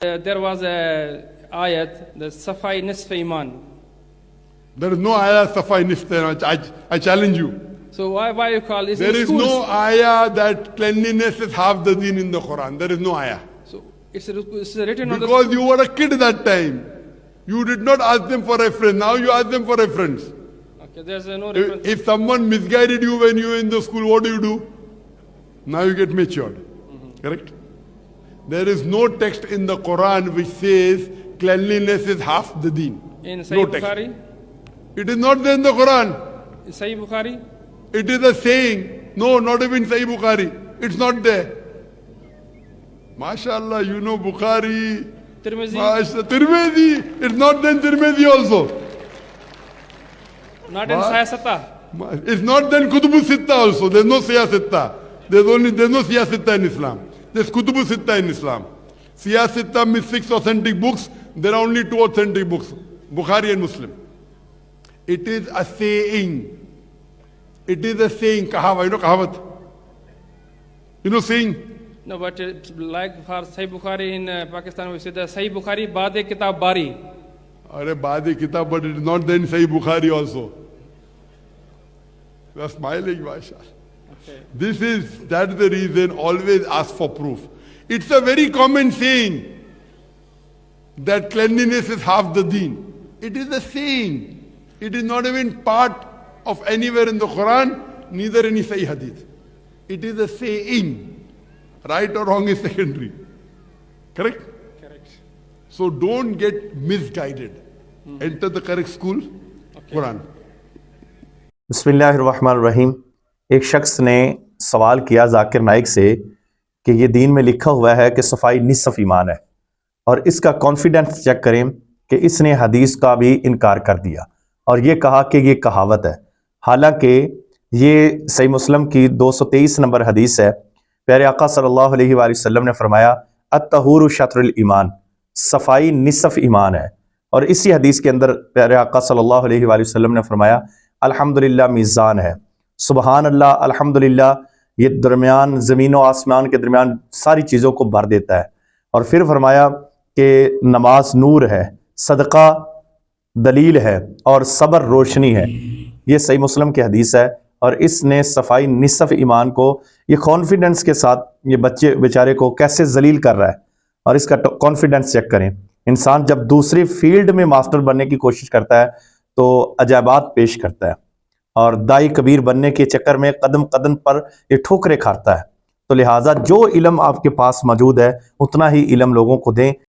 There was a ayat, the Safai, nisf, Iman. There is no ayah Safai nisf. I challenge you. So why you call this? There is no ayah that cleanliness is half the deen in the Quran. There is no ayah. So it's written on the. Because you were a kid that time. You did not ask them for reference. Now you ask them for reference. Okay, there's no reference. If someone misguided you when you were in the school, what do? Now you get matured. Correct? There is no text in the Quran which says cleanliness is half the deen. In No Sahih text. Bukhari? It is not there in the Quran. In Sahih Bukhari? It is a saying. No, not even Sahih Bukhari. It's not there. MashaAllah, you know Bukhari. Tirmidhi? Tirmidhi. It's not there in Tirmidhi also. Not in Siyasata? It's not then Kutubu Sitta also. There's no Siyasitta. There's no Siyasitta in Islam. There's Kutubu Sitta in Islam. Siyasitta means 6 authentic books. There are only 2 authentic books, Bukhari and Muslim. It is a saying. It is a saying. Kahawat. You know Kahawat? You know saying? No, but like for Sahih Bukhari in Pakistan, we say the Sahih Bukhari Baade Kitab Bari. Are Baade Kitab, but it is not then Sahih Bukhari also. You are smiling, Masha. Okay. That's the reason, always ask for proof. It's a very common saying that cleanliness is half the deen. It is a saying. It is not even part of anywhere in the Quran, neither any Sahih Hadith. It is a saying. Right or wrong is secondary. Correct? Correct. So don't get misguided. Enter the correct school. Okay. Quran. बिस्मिल्लाहिर्रहमानिर्रहीम। एक शख्स ने सवाल किया जाकिर नाइक से कि ये दीन में लिखा हुआ है कि सफाई निस्फ ईमान है, और इसका कॉन्फिडेंस चेक करें कि इसने हदीस का भी इनकार कर दिया और ये कहा कि ये कहावत है। हालांकि ये सही मुस्लिम की 223 नंबर हदीस है। प्यारे आका सल्लल्लाहु अलैहि वसल्लम ने फरमाया अत्तहूरु शत्रुल ईमान, सफाई निस्फ ईमान है। और इसी हदीस के अंदर प्यारे आका सल्लल्लाहु अलैहि वसल्लम ने फरमाया अल्हम्दुलिल्लाह मीज़ान है। सुबहान अल्लाह, अल्हम्दुलिल्लाह, ये दरमियान ज़मीन और आसमान के दरमियान सारी चीज़ों को भर देता है। और फिर फरमाया कि नमाज नूर है, सदका दलील है और सब्र रोशनी है। ये सही मुस्लिम की हदीस है। और इसने सफाई निस्फ ईमान को ये कॉन्फिडेंस के साथ ये बच्चे बेचारे को कैसे जलील कर रहा है। और इसका कॉन्फिडेंस चेक करें। इंसान जब दूसरी फील्ड में मास्टर बनने की कोशिश करता है तो अजायबात पेश करता है, और दाई कबीर बनने के चक्कर में कदम कदम पर ये ठोकरें खाता है। तो लिहाजा जो इल्म आपके पास मौजूद है उतना ही इल्म लोगों को दें।